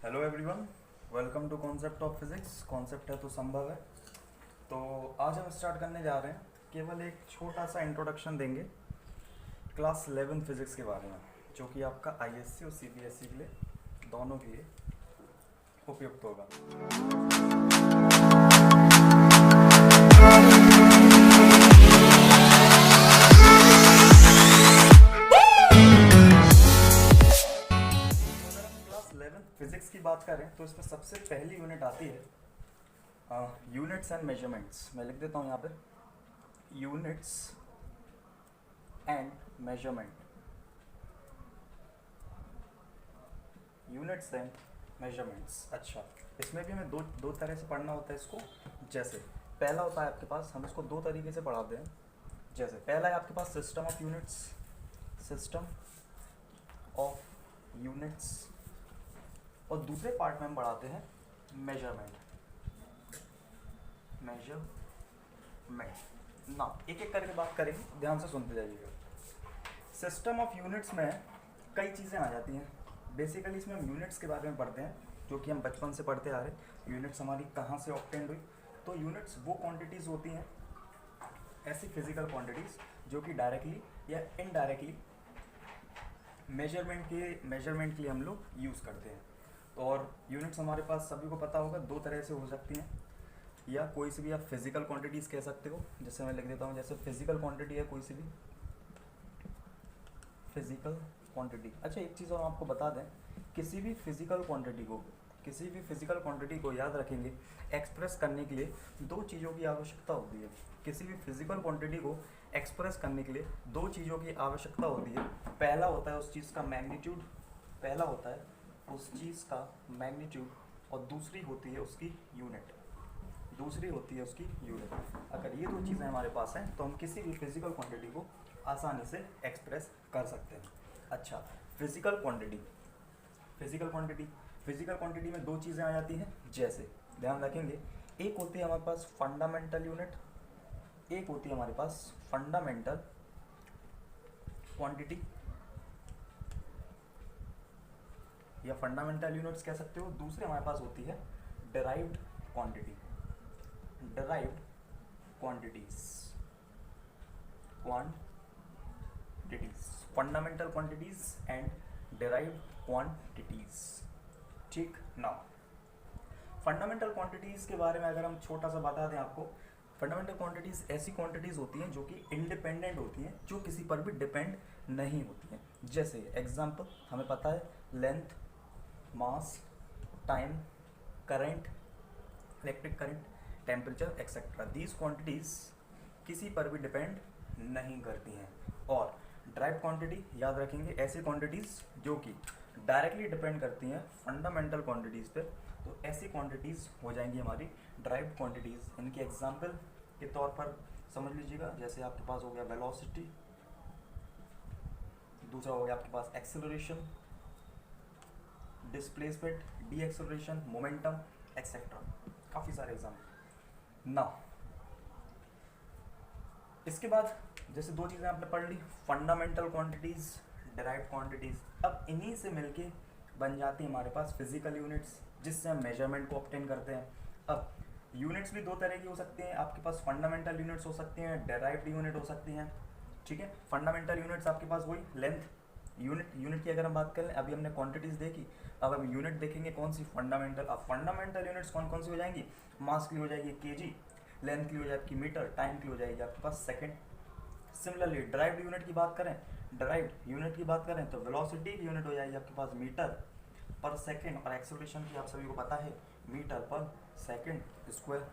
Hello everyone, welcome to concept of physics. Concept है तो संभव है। तो आज हम स्टार्ट करने जा रहे हैं, केवल एक छोटा सा इंट्रोडक्शन देंगे क्लास 11 फिजिक्स के बारे में, जो कि आपका आईएससी और सीबीएसई के लिए दोनों के लिए उपयुक्त होगा। अगर हम क्लास 11 फिजिक्स की बात करें तो इसमें सबसे पहली यूनिट आती है यूनिट्स एंड मेजरमेंट्स। मैं लिख देता हूँ यहाँ पे units and measurement. Units and measurements. अच्छा, इसमें भी हमें दो तरह से पढ़ना होता है इसको। जैसे पहला होता है आपके पास, हम इसको दो तरीके से पढ़ाते हैं। जैसे पहला है आपके पास system of units, system of units, और दूसरे पार्ट में हम पढ़ाते हैं मेजरमेंट। मेजरमेंट ना एक एक करके बात करेंगे, ध्यान से सुनते जाइएगा। सिस्टम ऑफ यूनिट्स में कई चीज़ें आ जाती हैं। बेसिकली इसमें हम यूनिट्स के बारे में पढ़ते हैं, जो कि हम बचपन से पढ़ते आ रहे। यूनिट्स हमारी कहाँ से ऑब्टेंड हुई? तो यूनिट्स वो क्वांटिटीज़ होती हैं, ऐसी फिजिकल क्वांटिटीज़ जो कि डायरेक्टली या इनडायरेक्टली मेजरमेंट के लिए हम लोग यूज़ करते हैं। तो और यूनिट्स हमारे पास सभी को पता होगा, दो तरह से हो सकती हैं, या कोई सी भी आप फिजिकल क्वांटिटीज़ कह सकते हो। जैसे मैं लिख देता हूँ, जैसे फिजिकल क्वांटिटी है कोई सी भी फिजिकल क्वांटिटी। अच्छा, एक चीज़ और आपको बता दें, किसी भी फिजिकल क्वांटिटी को याद रखेंगे, एक्सप्रेस करने के लिए दो चीज़ों की आवश्यकता होती है। किसी भी फिजिकल क्वांटिटी को एक्सप्रेस करने के लिए दो चीज़ों की आवश्यकता होती है। पहला होता है उस चीज़ का मैग्नीट्यूड, और दूसरी होती है उसकी यूनिट। अगर ये दो चीज़ें हमारे पास हैं तो हम किसी भी फिजिकल क्वांटिटी को आसानी से एक्सप्रेस कर सकते हैं। अच्छा, फिजिकल क्वांटिटी में दो चीज़ें आ जाती हैं। जैसे ध्यान रखेंगे, एक होती है हमारे पास फंडामेंटल यूनिट, एक होती है हमारे पास फंडामेंटल क्वांटिटी या फंडामेंटल यूनिट्स कह सकते हो। दूसरे हमारे पास होती है derived quantities. Fundamental quantities and derived quantities. ठीक ना, फंडामेंटल क्वांटिटीज के बारे में अगर हम छोटा सा बता दें आपको, फंडामेंटल क्वांटिटीज ऐसी क्वांटिटीज होती हैं जो कि इंडिपेंडेंट होती हैं, जो किसी पर भी डिपेंड नहीं होती हैं। जैसे एग्जांपल हमें पता है, length, mass, time, current, electric current, temperature etcetera. These quantities किसी पर भी डिपेंड नहीं करती हैं। और ड्राइव क्वांटिटी याद रखेंगे, ऐसी क्वांटिटीज जो कि डायरेक्टली डिपेंड करती हैं फंडामेंटल क्वांटिटीज पे, तो ऐसी क्वांटिटीज हो जाएंगी हमारी ड्राइव क्वांटिटीज। इनके एग्जांपल के तौर पर समझ लीजिएगा, जैसे आपके पास हो गया वेलोसिटी, दूसरा हो गया आपके पास acceleration, displacement, D acceleration, momentum etcetera. काफ़ी सारे एग्जाम्पल ना। इसके बाद जैसे दो चीज़ें आपने पढ़ ली, फंडामेंटल क्वांटिटीज, डिराइव्ड क्वांटिटीज। अब इन्हीं से मिलके बन जाती है हमारे पास फिजिकल यूनिट्स, जिससे हम मेजरमेंट को ऑब्टेन करते हैं। अब यूनिट्स भी दो तरह की हो सकती हैं, आपके पास फंडामेंटल यूनिट्स हो सकती हैं, डिराइव्ड यूनिट हो सकती हैं। ठीक है, फंडामेंटल यूनिट्स आपके पास वही लेंथ, यूनिट की अगर हम बात करें, अभी हमने क्वांटिटीज देखी, अब हम यूनिट देखेंगे कौन सी, फंडामेंटल। अब फंडामेंटल यूनिट्स कौन कौन सी हो जाएंगी? मास के लिए हो जाएगी केजी, लेंथ के लिए हो जाएगी मीटर, टाइम के लिए हो जाएगी आपके पास सेकंड। सिमिलरली ड्राइव्ड यूनिट की बात करें तो वेलोसिटी की यूनिट हो जाएगी आपके पास मीटर पर सेकंड, और एक्सेलरेशन की आप सभी को पता है मीटर पर सेकंड स्क्वायर,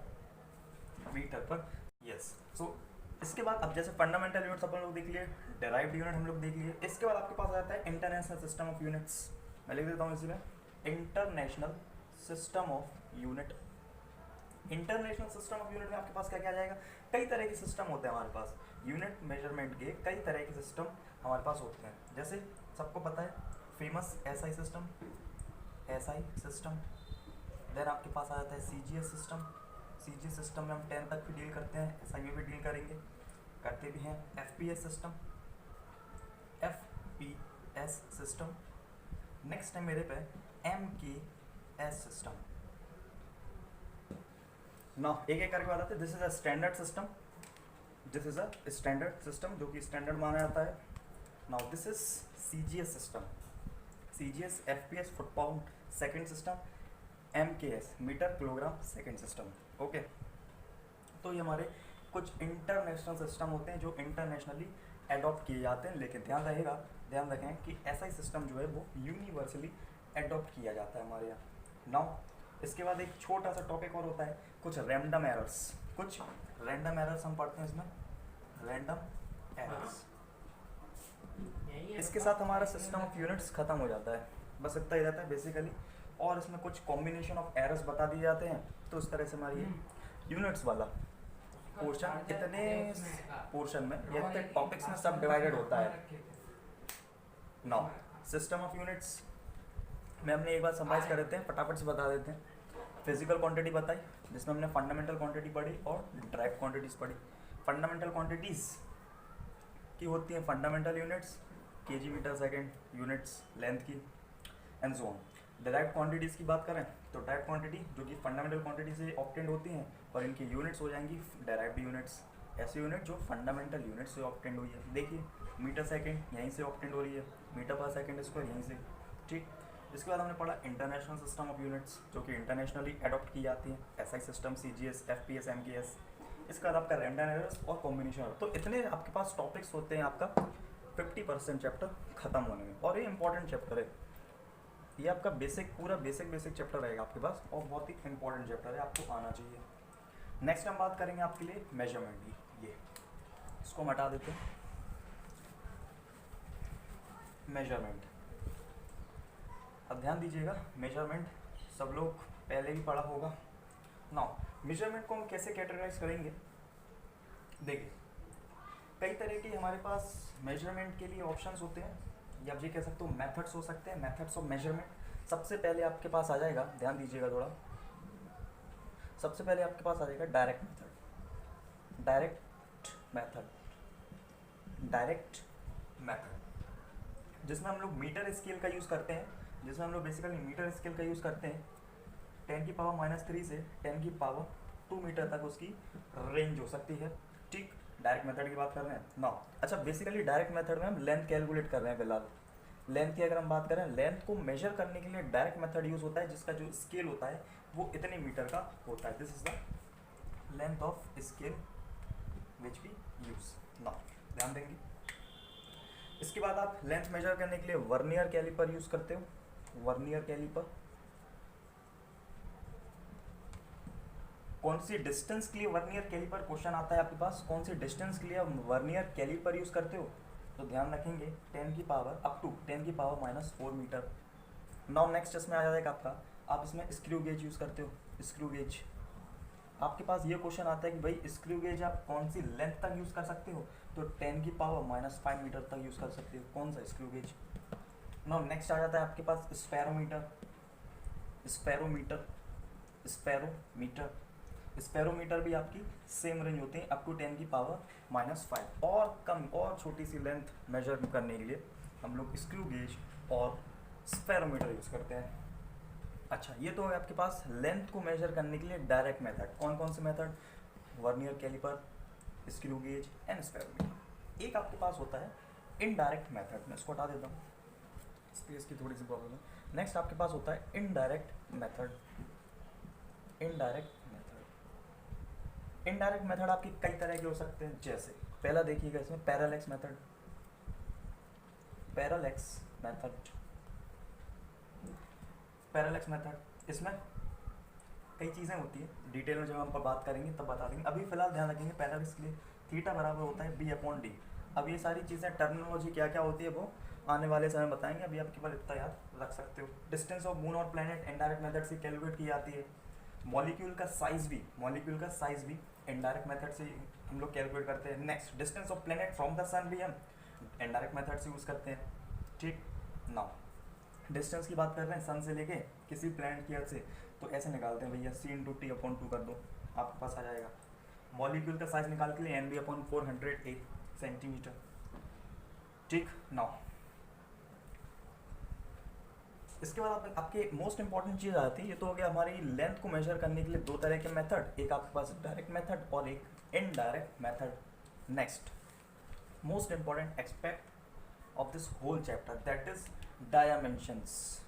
मीटर पर। यस, सो इसके बाद अब जैसे फंडामेंटल यूनिट्स अपन लोग देख लिए, डेराइव्ड यूनिट हम लोग देख लिए। इसके बाद आपके पास आ जाता है इंटरनेशनल सिस्टम ऑफ यूनिट्स। मैं लिख देता हूँ इसी में international system of unit. International system of unit में आपके पास क्या क्या आ जाएगा? कई तरह के सिस्टम होते हैं हमारे पास, यूनिट मेजरमेंट के कई तरह के सिस्टम हमारे पास होते हैं। जैसे सबको पता है फेमस एसआई सिस्टम, देन आपके पास आ जाता है सीजीएस सिस्टम में हम 10 तक भी डील करते हैं, एसआई में भी डील करते भी हैं। एफपीएस सिस्टम, नेक्स्ट है मेरे पे एस सिस्टम। ना एक एक करके बताते हैं। This is a standard system, this is a standard system जो कि स्टैंडर्ड माना जाता है। Now this is CGS system, CGS FPS foot pound second system, MKS metre kilogram second system. Okay, तो ये हमारे कुछ इंटरनेशनल सिस्टम होते हैं जो इंटरनेशनली एडॉप्ट किए जाते हैं, लेकिन ध्यान रखें कि ऐसा ही सिस्टम जो है वो यूनिवर्सली एडॉप्ट किया जाता है हमारे यहाँ। नाउ इसके बाद एक छोटा सा टॉपिक और होता है, कुछ रैंडम एरर्स। कुछ रैंडम एरर्स हम पढ़ते हैं इसमें, रैंडम एरर्स। इसके साथ हमारा सिस्टम ऑफ यूनिट्स खत्म हो जाता है, बस इतना ही रहता है बेसिकली। और इसमें कुछ कॉम्बिनेशन ऑफ एरर्स बता दिए जाते हैं। तो इस तरह से हमारी यूनिट्स वाला पोर्शन इतने पोर्शन में या इतने टॉपिक्स में सब डिवाइडेड होता है। नाउ सिस्टम ऑफ यूनिट्स में हमने एक बार समराइज कर देते हैं, फटाफट से बता देते हैं। फिजिकल क्वांटिटी बताई, जिसमें हमने फंडामेंटल क्वांटिटी पढ़ी और डायरेक्ट क्वांटिटीज़ पढ़ी। फंडामेंटल क्वांटिटीज़ की होती हैं fundamental units, KG metre second units length की, and so on. Direct quantities की बात करें तो डायरेक्ट क्वांटिटी जो कि फंडामेंटल क्वांटिटी से ऑब्टेंड होती हैं और इनकी यूनिट्स हो जाएंगी डायरेक्ट यूनिट्स, ऐसी यूनिट जो फंडामेंटल यूनिट से ऑब्टेंड हुई है। देखिए मीटर सेकेंड यहीं से ऑब्टेंड हो रही है, मीटर पर सेकेंड स्क्वायर यहीं से, ठीक। इसके बाद हमने पढ़ा इंटरनेशनल सिस्टम ऑफ यूनिट्स जो कि इंटरनेशनली एडॉप्ट की जाती हैं, SI system, CGS, FPS, MKS. इसके बाद आपका रैंडम एरर्स और कॉम्बिनेशन। तो इतने आपके पास टॉपिक्स होते हैं आपका 50% चैप्टर खत्म होने में, और ये इंपॉर्टेंट चैप्टर है। ये आपका पूरा बेसिक चैप्टर रहेगा आपके पास, और बहुत ही इंपॉर्टेंट चैप्टर है, आपको आना चाहिए। नेक्स्ट हम बात करेंगे आपके लिए मेजरमेंट की। ये इसको हम हटा देते हैं। मेजरमेंट, अब ध्यान दीजिएगा, मेजरमेंट सब लोग पहले भी पढ़ा होगा। नाउ मेजरमेंट को हम कैसे कैटेगराइज करेंगे, देखिए कई तरह के हमारे पास मेजरमेंट के लिए ऑप्शंस होते हैं, या आप ये कह सकते हो मेथड्स हो सकते हैं, मेथड्स ऑफ मेजरमेंट। सबसे पहले आपके पास आ जाएगा, ध्यान दीजिएगा थोड़ा, सबसे पहले आपके पास आ जाएगा डायरेक्ट मेथड। डायरेक्ट मेथड जिसमें हम लोग मीटर स्केल का यूज़ करते हैं, जिसमें हम लोग बेसिकली मीटर स्केल का यूज़ करते हैं। 10⁻³ से 10⁻² मीटर तक उसकी रेंज हो सकती है, ठीक। डायरेक्ट मेथड की बात कर रहे हैं ना। अच्छा, बेसिकली डायरेक्ट मेथड में हम लेंथ कैलकुलेट कर रहे हैं फिलहाल। लेंथ की अगर हम बात करें, लेंथ को मेजर करने के लिए डायरेक्ट मेथड यूज़ होता है, जिसका जो स्केल होता है वो इतने मीटर का होता है। This is the length of scale which we use now, ध्यान देंगे। इसके बाद आप लेंथ मेजर करने के लिए वर्नियर कैलिपर यूज़ करते हो, वर्नियर कैलिपर। कौन सी डिस्टेंस के लिए वर्नियर कैलिपर, क्वेश्चन आता है आपके पास, कौन सी डिस्टेंस के लिए आप वर्नियर कैलिपर यूज़ करते हो, तो ध्यान रखेंगे 10⁻, अप टू 10⁻⁻4 मीटर। नाउ नेक्स्ट इसमें आ जाएगा आपका, आप इसमें स्क्रू गेज यूज़ करते हो, स्क्रू गेज। आपके पास ये क्वेश्चन आता है कि भाई स्क्रू गेज आप कौन सी लेंथ तक यूज़ कर सकते हो, तो 10⁻⁻5 मीटर तक यूज़ कर सकते हो, कौन सा स्क्रू गेज। नाउ नेक्स्ट आ जाता है आपके पास स्पैरोमीटर। स्पैरोमीटर भी आपकी सेम रेंज होती है, अप टू 10⁻⁻5। और कम और छोटी सी लेंथ मेजर करने के लिए हम लोग स्क्रू गेज और स्पैरोमीटर यूज़ करते हैं। अच्छा, ये तो है आपके पास लेंथ को मेजर करने के लिए डायरेक्ट मेथड। कौन कौन से method, vernier calliper, screw gauge and spherometer. एक आपके पास होता है इनडायरेक्ट मेथड, मैं इसको हटा देता हूँ, स्पेस की थोड़ी सी प्रॉब्लम है। नेक्स्ट आपके पास होता है इनडायरेक्ट मेथड। इनडायरेक्ट मेथड आपकी कई तरह के हो सकते हैं, जैसे पहला देखिएगा इसमें पैरेलैक्स मेथड। पैरेलैक्स मेथड इसमें कई चीज़ें होती है, डिटेल में जब हम बात करेंगे तब बता देंगे। अभी फिलहाल ध्यान रखेंगे पैरेलैक्स के लिए थीटा बराबर होता है b/d। अब ये सारी चीज़ें टर्मिनोलॉजी क्या क्या होती है वो आने वाले समय बताएंगे, अभी आप केवल इतना याद रख सकते हो। डिस्टेंस ऑफ मून और प्लैनेट इनडायरेक्ट मेथड से कैलकुलेट की जाती है। मॉलिक्यूल का साइज भी इनडायरेक्ट मेथड से हम लोग कैलकुलेट करते हैं। Next, distance of planet from the sun भी हम इनडायरेक्ट मेथड से यूज़ करते हैं, ठीक। नाउ डिस्टेंस की बात कर रहे हैं सन से लेके किसी प्लैनेट की अर्थ से, तो ऐसे निकालते हैं भैया, c/t/2 कर दो, आपके पास आ जाएगा। मॉलिक्यूल का साइज निकाल के लिए Nb/408 सेंटीमीटर, ठीक। नाउ इसके बाद आपके मोस्ट इंपॉर्टेंट चीज़ आती है, ये तो हो गया हमारी लेंथ को मेजर करने के लिए दो तरह के मेथड, एक आपके पास डायरेक्ट मेथड और एक indirect method. Next most important aspect of this whole chapter that is dimensions.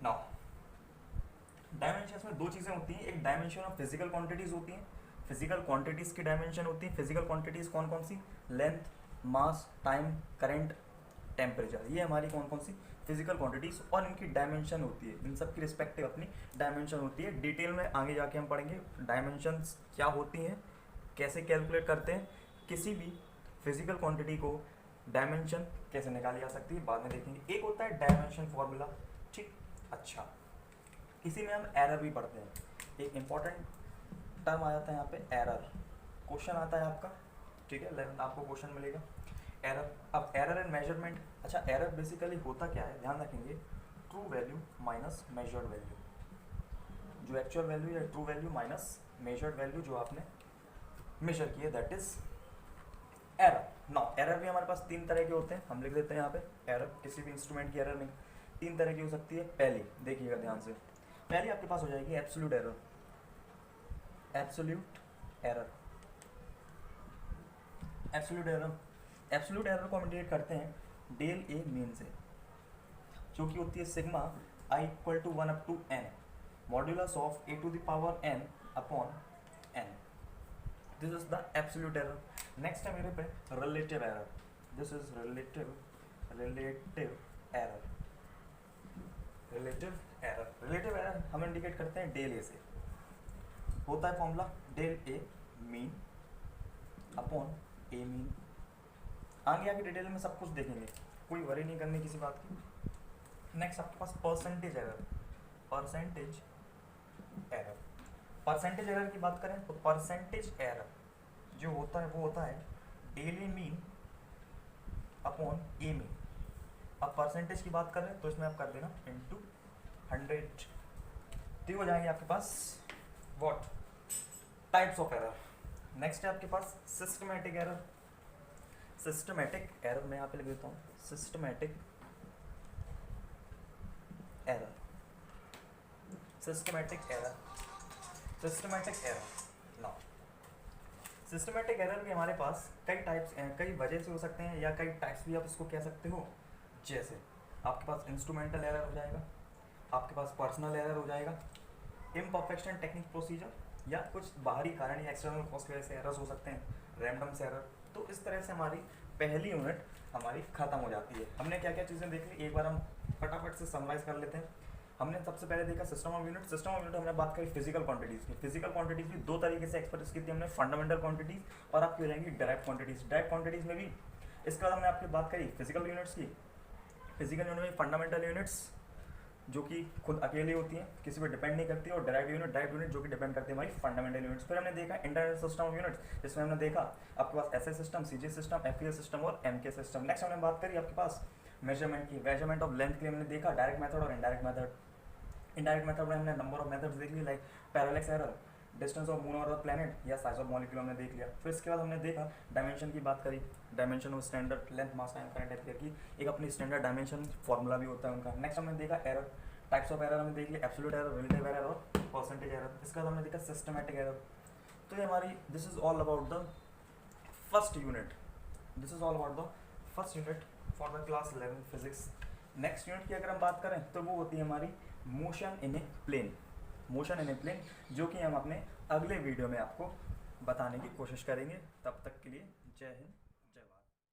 Now dimensions में दो चीज़ें होती हैं, एक डायमेंशन ऑफ फिजिकल क्वांटिटीज़ होती हैं, फिजिकल क्वांटिटीज़ की डायमेंशन होती है। फिजिकल क्वांटिटीज़ कौन कौन सी? लेंथ, मास, टाइम, करंट, टेम्परेचर, ये हमारी कौन कौन सी फिजिकल क्वांटिटीज़ और इनकी डायमेंशन होती है। इन सब की रिस्पेक्टिव अपनी डायमेंशन होती है। डिटेल में आगे जाके हम पढ़ेंगे डायमेंशंस क्या होती हैं, कैसे कैलकुलेट करते हैं, किसी भी फिजिकल क्वांटिटी को डायमेंशन कैसे निकाली जा सकती है, बाद में देखेंगे। एक होता है डायमेंशन फॉर्मूला, ठीक। अच्छा, इसी में हम एरर भी पढ़ते हैं। एक इंपॉर्टेंट टर्म आ जाता है यहाँ पे एरर, क्वेश्चन आता है आपका, ठीक है, 11 आपको क्वेश्चन मिलेगा एरर। अब एरर इन मेजरमेंट, अच्छा एरर बेसिकली होता क्या है, ध्यान रखेंगे, true value minus measured value, जो एक्चुअल वैल्यू या true value minus measured value जो आपने मेजर की है, that is error. Now error भी हमारे पास तीन तरह के होते हैं, हम लिख देते हैं यहाँ पे एरर, किसी भी इंस्ट्रूमेंट की एरर नहीं, तीन तरह की हो सकती है। पहली देखिएगा ध्यान से, पहली आपके पास हो जाएगी एब्सोल्यूट एरर। एब्सोल्यूट एरर को हम इंडिकेट करते हैं डेल ए मीन से, जो कि होती है sigma i equal to 1 up to n modulus of a to the power n upon n। This is the absolute error. Next है मेरे पे relative error. This is relative error हम indicate करते हैं डेल ए से। होता है formula del a mean upon a mean. आगे आगे डिटेल में सब कुछ देखेंगे, कोई वरी नहीं करनी किसी बात की। नेक्स्ट आपके पास परसेंटेज एरर की बात करें तो परसेंटेज एरर जो होता है वो होता है del a mean upon a mean. अब परसेंटेज की बात करें तो इसमें आप कर देना इनटू 100, तो हो जाएंगे आपके पास what types of error. Next है आपके पास सिस्टमैटिक एरर। मैं यहाँ पे लिख देता हूँ सिस्टमैटिक एरर भी हमारे पास कई टाइप्स हैं, कई वजह से हो सकते हैं या कई टाइप्स भी आप इसको कह सकते हो। जैसे आपके पास इंस्ट्रूमेंटल एरर हो जाएगा, आपके पास पर्सनल एरर हो जाएगा, इम्परफेक्शन टेक्निक प्रोसीजर, या कुछ बाहरी कारण या एक्सटर्नल कॉस्ट की वजह से एरर्स हो सकते हैं, रैंडम से एरर। तो इस तरह से हमारी पहली यूनिट हमारी खत्म हो जाती है। हमने क्या क्या चीज़ें देख ली, एक बार हम फटाफट से समराइज कर लेते हैं। हमने सबसे पहले देखा सिस्टम ऑफ यूनिट हमने बात करी फिजिकल क्वांटिटीज़ की। फिजिकल क्वांटिटीज़ भी दो तरीके से एक्सप्रेस की थी हमने, फंडामेंटल क्वांटिटीज़ और आपकी हो जाएंगी डायरेक्ट क्वांटिटीज़। डायरेक्ट क्वांटिटीज़ में भी इसके बाद हमने आपकी बात करी फिजिकल यूनिट्स की। फिजिकल यूनिट में फंडामेंटल यूनिट्स जो कि खुद अकेली होती हैं, किसी पर डिपेंड नहीं करती, और डायरेक्ट यूनिट जो कि डिपेंड करती है हमारी फंडामेंटल यूनिट्स। फिर हमने देखा इंटरनल सिस्टम ऑफ यूनिट्स, जिसमें हमने देखा आपके पास SI system, CG system, FES system और एमके सिस्टम। नेक्स्ट हमने बात करी आपके पास मेजरमेंट की। मेजरमेंट ऑफ लेंथ के लिए हमने देखा डायरेक्ट मेथड और इनडायरेक्ट मेथड में हमने नंबर ऑफ मेथड्स देख ली, like parallax error, distance of moon और प्लैनेट या साइज ऑफ मॉलिक्यूल हमने देख लिया। फिर इसके बाद हमने देखा डायमेंशन की बात करी, dimension of standard length, mass, time, current, temperature की एक अपनी स्टैंडर्ड डायमेंशन फॉर्मूला भी होता है उनका। नेक्स्ट हमने देखा एरर, टाइप्स ऑफ एरर हमने देख लिया, एब्सोल्यूट एरर, रिलेटिव एरर और परसेंटेज एरर। इसके बाद हमने देखा सिस्टमैटिक एरर। तो ये हमारी this is all about the first unit for the class 11 physics. Next unit की अगर हम बात करें तो वो होती है हमारी मोशन इन ए प्लेन, जो कि हम अपने अगले वीडियो में आपको बताने की कोशिश करेंगे। तब तक के लिए जय हिंद।